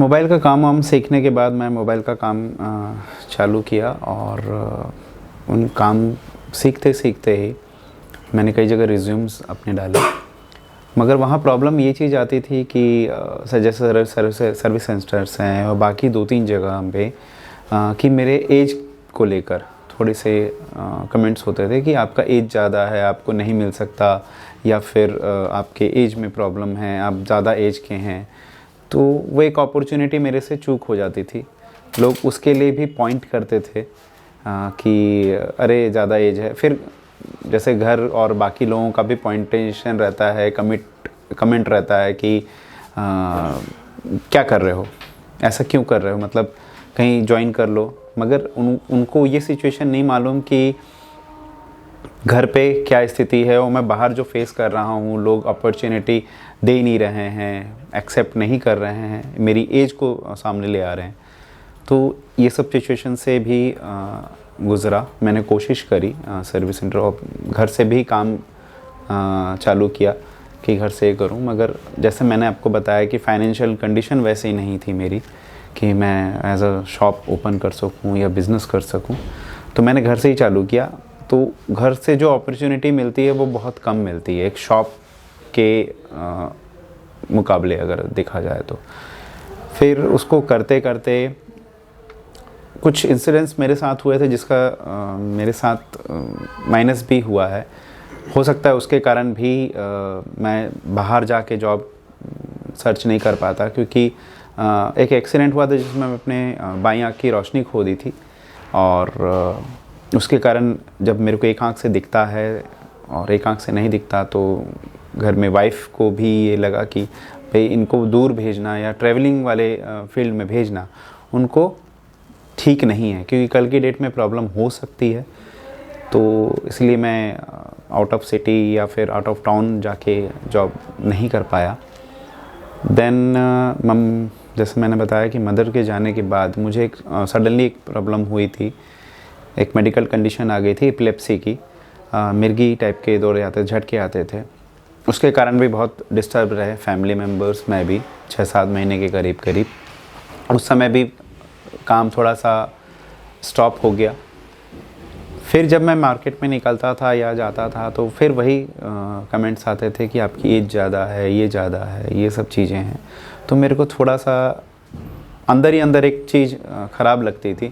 Mobile का काम हम सीखने के बाद मैं मोबाइल का काम चालू किया और उन काम सीखते सीखते ही मैंने कई जगह रिज्यूम्स अपने डाले। मगर वहाँ प्रॉब्लम ये चीज़ आती थी कि जैसे सर्विस सेंटर्स हैं और बाकी 2-3 जगह पे कि मेरे एज को लेकर थोड़े से कमेंट्स होते थे कि आपका एज ज़्यादा है, आपको नहीं मिल सकता, या फिर आपके एज में प्रॉब्लम है, आप ज़्यादा एज के हैं। तो वो एक अपॉर्चुनिटी मेरे से चूक हो जाती थी। लोग उसके लिए भी पॉइंट करते थे कि अरे ज़्यादा एज है। फिर जैसे घर और बाकी लोगों का भी पॉइंटेशन रहता है, कमेंट रहता है कि क्या कर रहे हो, ऐसा क्यों कर रहे हो, मतलब कहीं ज्वाइन कर लो। मगर उनको ये सिचुएशन नहीं मालूम कि घर पे क्या स्थिति है और मैं बाहर जो फेस कर रहा हूँ, लोग अपॉर्चुनिटी दे ही नहीं रहे हैं, एक्सेप्ट नहीं कर रहे हैं, मेरी एज को सामने ले आ रहे हैं। तो ये सब सिचुएशन से भी गुज़रा। मैंने कोशिश करी सर्विस सेंटर और घर से भी काम चालू किया कि घर से करूं। मगर जैसे मैंने आपको बताया कि फाइनेंशियल कंडीशन वैसे ही नहीं थी मेरी कि मैं एज अ शॉप ओपन कर सकूं या बिज़नेस कर सकूं। तो मैंने घर से ही चालू किया। तो घर से जो अपॉर्चुनिटी मिलती है वो बहुत कम मिलती है एक शॉप के मुकाबले अगर देखा जाए तो। फिर उसको करते करते कुछ इंसिडेंट्स मेरे साथ हुए थे जिसका मेरे साथ माइनस भी हुआ है। हो सकता है उसके कारण भी मैं बाहर जाके जॉब सर्च नहीं कर पाता, क्योंकि एक एक्सीडेंट हुआ था जिसमें मैं अपने बाईं आँख की रोशनी खो दी थी। और उसके कारण जब मेरे को एक आँख से दिखता है और एक आँख से नहीं दिखता, तो घर में वाइफ को भी ये लगा कि भाई इनको दूर भेजना या ट्रैवलिंग वाले फील्ड में भेजना उनको ठीक नहीं है, क्योंकि कल की डेट में प्रॉब्लम हो सकती है। तो इसलिए मैं आउट ऑफ सिटी या फिर आउट ऑफ टाउन जाके जॉब नहीं कर पाया। देन जैसे मैंने बताया कि मदर के जाने के बाद मुझे एक सडनली एक प्रॉब्लम हुई थी, एक मेडिकल कंडीशन आ गई थी एपिलेप्सी की। मिर्गी टाइप के दौरे आते, झटके आते थे। उसके कारण भी बहुत डिस्टर्ब रहे फैमिली मेम्बर्स, मैं भी 6-7 महीने के करीब। उस समय भी काम थोड़ा सा स्टॉप हो गया। फिर जब मैं मार्केट में निकलता था या जाता था तो फिर वही कमेंट्स आते थे कि आपकी एज ज़्यादा है, ये ज़्यादा है, ये सब चीज़ें हैं। तो मेरे को थोड़ा सा अंदर ही अंदर एक चीज़ ख़राब लगती थी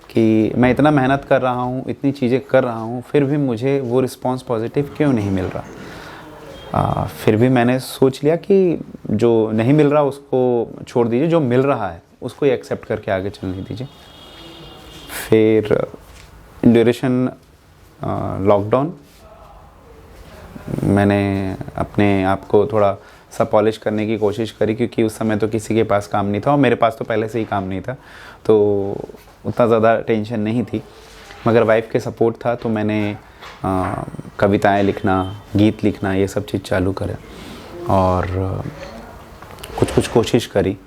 कि मैं इतना मेहनत कर रहा हूँ, इतनी चीज़ें कर रहा हूँ, फिर भी मुझे वो रिस्पॉन्स पॉजिटिव क्यों नहीं मिल रहा। फिर भी मैंने सोच लिया कि जो नहीं मिल रहा उसको छोड़ दीजिए, जो मिल रहा है उसको ही एक्सेप्ट करके आगे चलने दीजिए। फिर ड्यूरेशन लॉकडाउन मैंने अपने आप को थोड़ा सा पॉलिश करने की कोशिश करी, क्योंकि उस समय तो किसी के पास काम नहीं था और मेरे पास तो पहले से ही काम नहीं था, तो उतना ज़्यादा टेंशन नहीं थी। मगर वाइफ के सपोर्ट था, तो मैंने कविताएं लिखना, गीत लिखना, ये सब चीज़ चालू करे और कुछ कोशिश करी,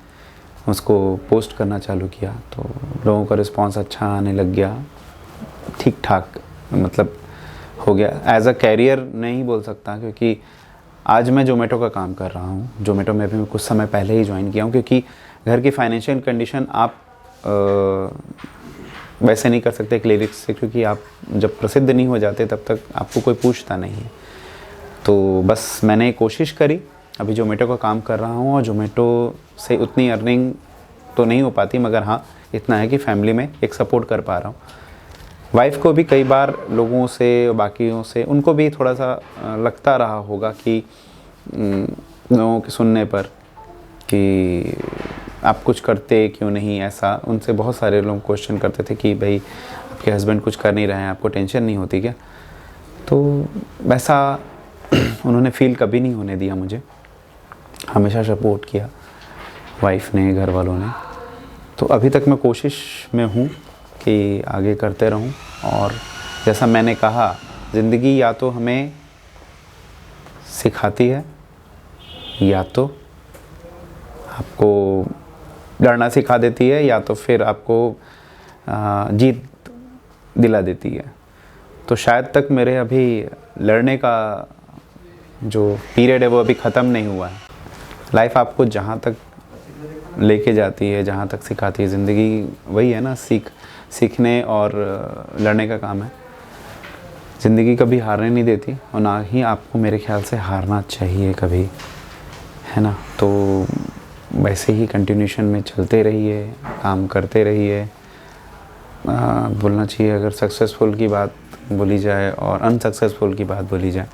उसको पोस्ट करना चालू किया। तो लोगों का रिस्पांस अच्छा आने लग गया, ठीक ठाक मतलब हो गया। एज अ कैरियर नहीं बोल सकता, क्योंकि आज मैं ज़ोमैटो का काम कर रहा हूँ। ज़ोमैटो में भी कुछ समय पहले ही ज्वाइन किया हूँ, क्योंकि घर की फाइनेंशियल कंडीशन आप वैसे नहीं कर सकते क्लिनिक्स से, क्योंकि आप जब प्रसिद्ध नहीं हो जाते तब तक आपको कोई पूछता नहीं है। तो बस मैंने कोशिश करी, अभी ज़ोमैटो का काम कर रहा हूँ और ज़ोमैटो से उतनी अर्निंग तो नहीं हो पाती, मगर हाँ इतना है कि फैमिली में एक सपोर्ट कर पा रहा हूँ। वाइफ को भी कई बार लोगों से, बाकियों से, उनको भी थोड़ा सा लगता रहा होगा कि लोगों के सुनने पर कि आप कुछ करते क्यों नहीं, ऐसा उनसे बहुत सारे लोग क्वेश्चन करते थे कि भाई आपके हस्बैंड कुछ कर नहीं रहे हैं, आपको टेंशन नहीं होती क्या। तो वैसा उन्होंने फील कभी नहीं होने दिया मुझे, हमेशा सपोर्ट किया वाइफ ने, घर वालों ने। तो अभी तक मैं कोशिश में हूँ कि आगे करते रहूं। और जैसा मैंने कहा, ज़िंदगी या तो हमें सिखाती है या तो आपको डरना सिखा देती है, या तो फिर आपको जीत दिला देती है। तो शायद तक मेरे अभी लड़ने का जो पीरियड है वो अभी ख़त्म नहीं हुआ है। लाइफ आपको जहाँ तक लेके जाती है, जहाँ तक सिखाती है। ज़िंदगी वही है ना, सीखने और लड़ने का काम है। ज़िंदगी कभी हारने नहीं देती और ना ही आपको मेरे ख्याल से हारना चाहिए कभी, है ना। तो वैसे ही कंटिन्यूशन में चलते रहिए, काम करते रहिए। बोलना चाहिए अगर सक्सेसफुल की बात बोली जाए और अनसक्सेसफुल की बात बोली जाए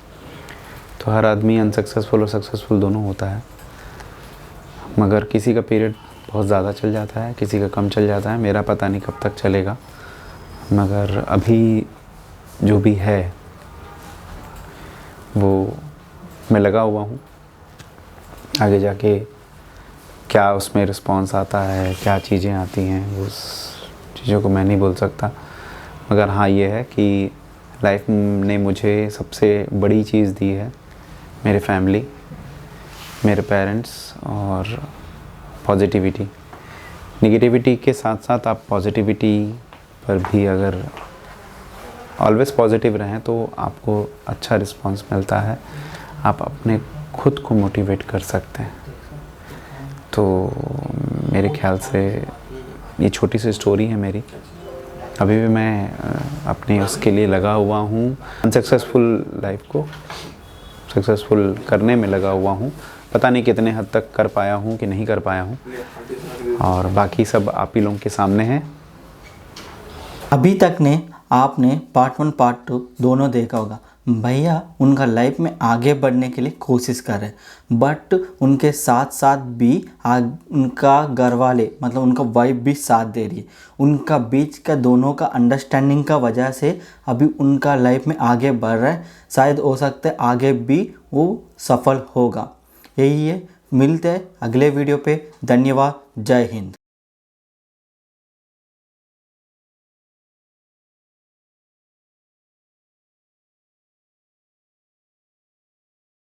तो हर आदमी अनसक्सेसफुल और सक्सेसफुल दोनों होता है, मगर किसी का पीरियड बहुत ज़्यादा चल जाता है, किसी का कम चल जाता है। मेरा पता नहीं कब तक चलेगा, मगर अभी जो भी है वो मैं लगा हुआ हूँ। आगे जाके क्या उसमें रिस्पॉन्स आता है, क्या चीज़ें आती हैं, उस चीज़ों को मैं नहीं बोल सकता। मगर हाँ ये है कि लाइफ ने मुझे सबसे बड़ी चीज़ दी है मेरे फैमिली, मेरे पेरेंट्स और पॉजिटिविटी। नेगेटिविटी के साथ साथ आप पॉजिटिविटी पर भी अगर ऑलवेज़ पॉजिटिव रहें तो आपको अच्छा रिस्पॉन्स मिलता है, आप अपने खुद को मोटिवेट कर सकते हैं। तो मेरे ख्याल से ये छोटी सी स्टोरी है मेरी। अभी भी मैं अपने उसके लिए लगा हुआ हूँ, अनसक्सेसफुल लाइफ को सक्सेसफुल करने में लगा हुआ हूँ। पता नहीं कितने हद तक कर पाया हूँ कि नहीं कर पाया हूँ, और बाकी सब आप ही लोगों के सामने है। अभी तक ने आपने पार्ट 1 पार्ट 2 दोनों देखा होगा। भैया उनका लाइफ में आगे बढ़ने के लिए कोशिश कर रहे हैं, बट उनके साथ साथ भी उनका घर वाले मतलब उनका वाइफ भी साथ दे रही है। उनका बीच का दोनों का अंडरस्टैंडिंग का वजह से अभी उनका लाइफ में आगे बढ़ रहा है। शायद हो सकता है आगे भी वो सफल होगा। यही है, मिलते हैं अगले वीडियो पे। धन्यवाद, जय हिंद।